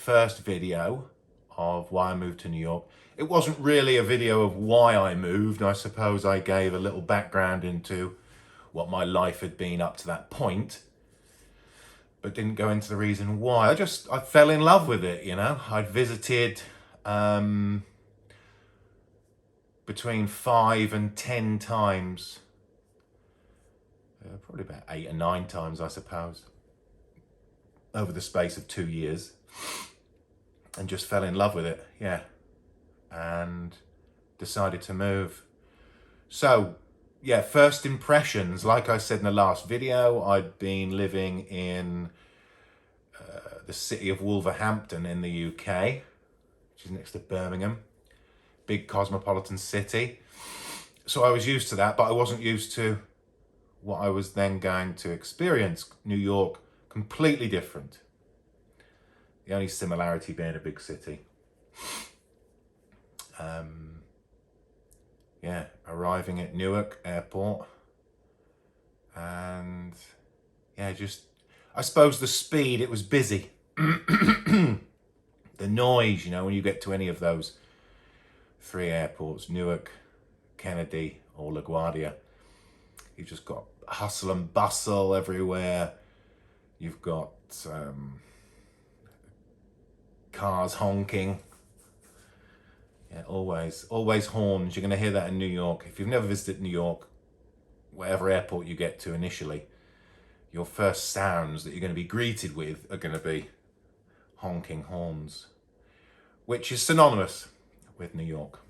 first video of why I moved to New York. It wasn't really a video of why I moved. I suppose I gave a little background into what my life had been up to that point, but didn't go into the reason why. I fell in love with it, you know. I'd visited between 5 and 10 times, probably about 8 or 9 times, I suppose, over the space of 2 years, and just fell in love with it, yeah, and decided to move. So, yeah, first impressions, like I said in the last video, I'd been living in the city of Wolverhampton in the UK, which is next to Birmingham, big cosmopolitan city. So I was used to that, but I wasn't used to what I was then going to experience. New York, completely different. The only similarity being a big city. Yeah, arriving at Newark airport, and yeah, just, I suppose the speed, it was busy. The noise, you know, when you get to any of those 3 airports, Newark, Kennedy or LaGuardia, you've just got hustle and bustle everywhere. You've got cars honking. Yeah, always horns. You're going to hear that in New York. If you've never visited New York, whatever airport you get to initially, your first sounds that you're going to be greeted with are going to be honking horns, which is synonymous with New York.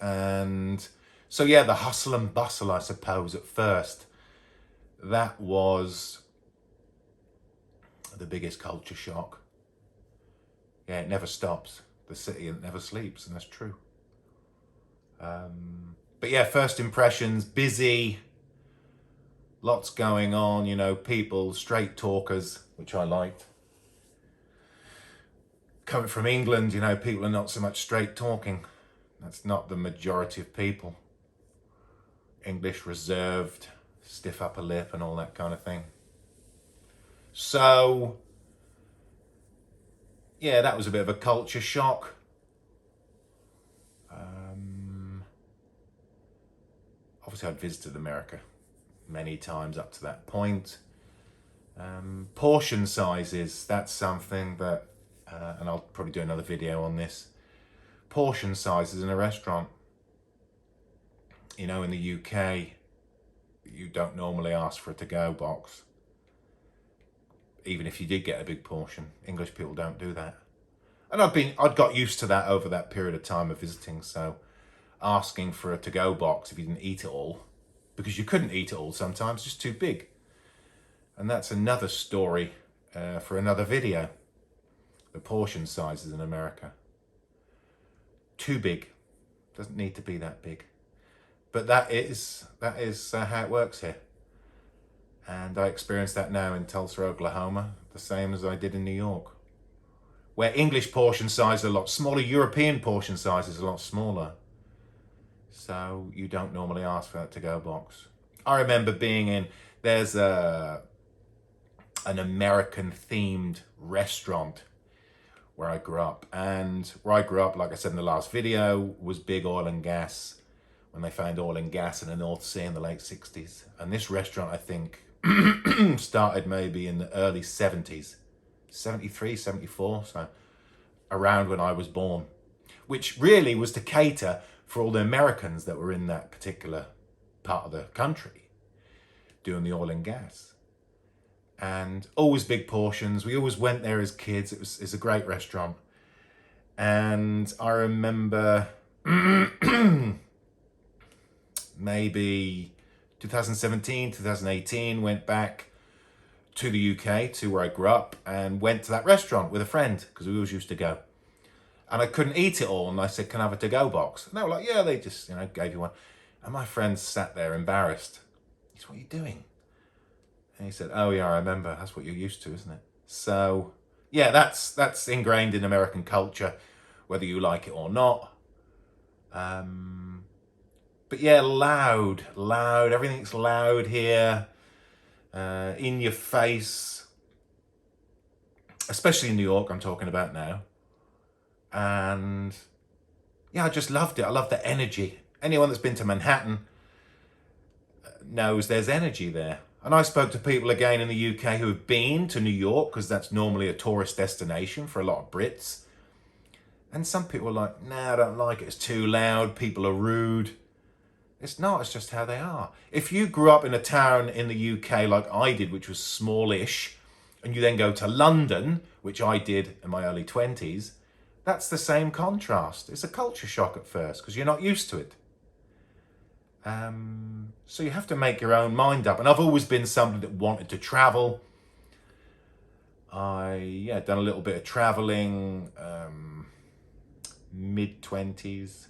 And so, yeah, the hustle and bustle, I suppose, at first, that was the biggest culture shock. Yeah, it never stops. The city, it never sleeps, and that's true. But yeah, first impressions, busy, lots going on, you know, people, straight talkers, which I liked. Coming from England, you know, people are not so much straight talking. That's not the majority of people. English reserved, stiff upper lip and all that kind of thing. So, yeah, that was a bit of a culture shock. Obviously, I'd visited America many times up to that point. Portion sizes, that's something that, and I'll probably do another video on this. Portion sizes in a restaurant. You know, in the UK, you don't normally ask for a to-go box. Even if you did get a big portion, English people don't do that. And I'd got used to that over that period of time of visiting, so asking for a to-go box if you didn't eat it all, because you couldn't eat it all sometimes, just too big. And that's another story for another video. The portion sizes in America. Too big. Doesn't need to be that big. But that is how it works here. And I experience that now in Tulsa, Oklahoma, the same as I did in New York, where English portion size is a lot smaller, European portion size is a lot smaller. So you don't normally ask for that to-go box. I remember being in, there's an American-themed restaurant where I grew up. And where I grew up, like I said in the last video, was big oil and gas, when they found oil and gas in the North Sea in the late 60s. And this restaurant, I think, started maybe in the early 70s, 73, 74, so around when I was born, which really was to cater for all the Americans that were in that particular part of the country doing the oil and gas. And always big portions. We always went there as kids. It's a great restaurant. And I remember maybe 2017, 2018, went back to the UK, to where I grew up, and went to that restaurant with a friend, because we always used to go. And I couldn't eat it all, and I said, can I have a to-go box? And they were like, yeah, they just, you know, gave you one. And my friend sat there embarrassed. He said, what are you doing? And he said, oh yeah, I remember, that's what you're used to, isn't it? So, yeah, that's ingrained in American culture, whether you like it or not. But yeah, loud, everything's loud here, in your face. especially in New York, I'm talking about now. And yeah, I just loved it. I love the energy. Anyone that's been to Manhattan knows there's energy there. And I spoke to people again in the UK who have been to New York, because that's normally a tourist destination for a lot of Brits. And some people are like, nah, I don't like it. It's too loud. People are rude. It's not. It's just how they are. If you grew up in a town in the UK like I did, which was smallish, and you then go to London, which I did in my early 20s, that's the same contrast. It's a culture shock at first because you're not used to it. So you have to make your own mind up. And I've always been somebody that wanted to travel. I done a little bit of traveling, mid-20s.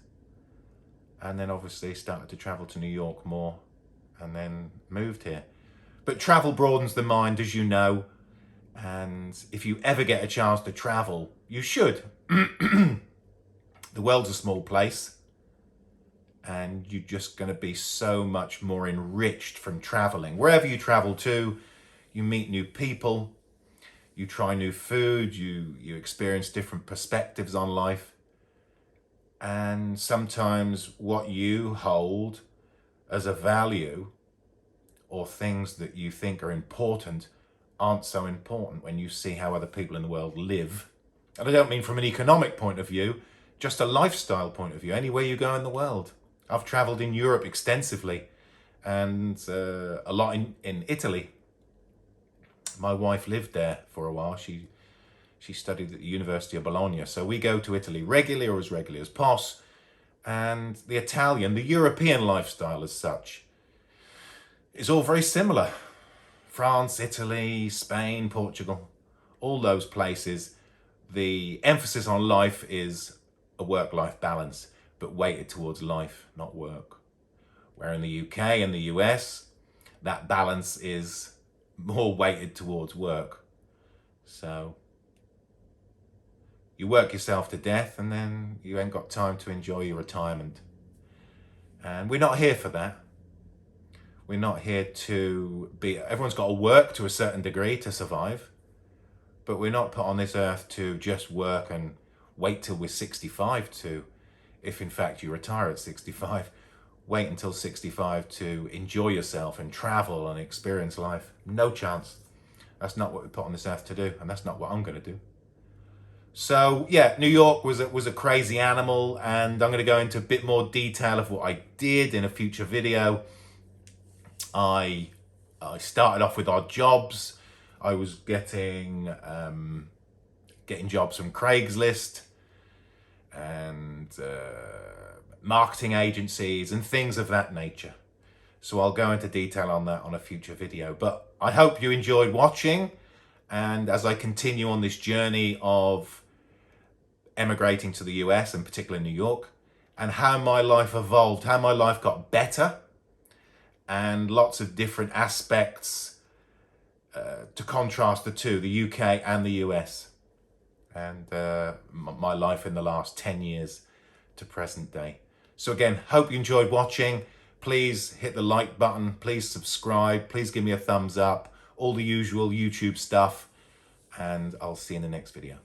And then obviously started to travel to New York more and then moved here. But travel broadens the mind, as you know. And if you ever get a chance to travel, you should. The world's a small place. And you're just going to be so much more enriched from traveling. Wherever you travel to, you meet new people, you try new food, you experience different perspectives on life. And sometimes what you hold as a value or things that you think are important aren't so important when you see how other people in the world live. And I don't mean from an economic point of view, just a lifestyle point of view, anywhere you go in the world. I've traveled in Europe extensively and a lot in Italy. My wife lived there for a while. She studied at the University of Bologna. So we go to Italy regularly, or as regularly as possible. And the Italian, the European lifestyle as such, is all very similar. France, Italy, Spain, Portugal, all those places, the emphasis on life is a work-life balance, but weighted towards life, not work. Where in the UK and the US, that balance is more weighted towards work. So you work yourself to death and then you ain't got time to enjoy your retirement. And we're not here for that. We're not here to be, everyone's got to work to a certain degree to survive, but we're not put on this earth to just work and wait till we're 65 to, if in fact you retire at 65, wait until 65 to enjoy yourself and travel and experience life. No chance. That's not what we're put on this earth to do, and that's not what I'm going to do. So yeah, New York was a crazy animal, and I'm going to go into a bit more detail of what I did in a future video. I started off with odd jobs. I was getting jobs from Craigslist and marketing agencies and things of that nature. So I'll go into detail on that on a future video. But I hope you enjoyed watching. And as I continue on this journey of emigrating to the US, and particularly New York, and how my life evolved, how my life got better, and lots of different aspects to contrast the two, the UK and the US, and my life in the last 10 years to present day. So again, hope you enjoyed watching. Please hit the like button, please subscribe, please give me a thumbs up, all the usual YouTube stuff, and I'll see you in the next video.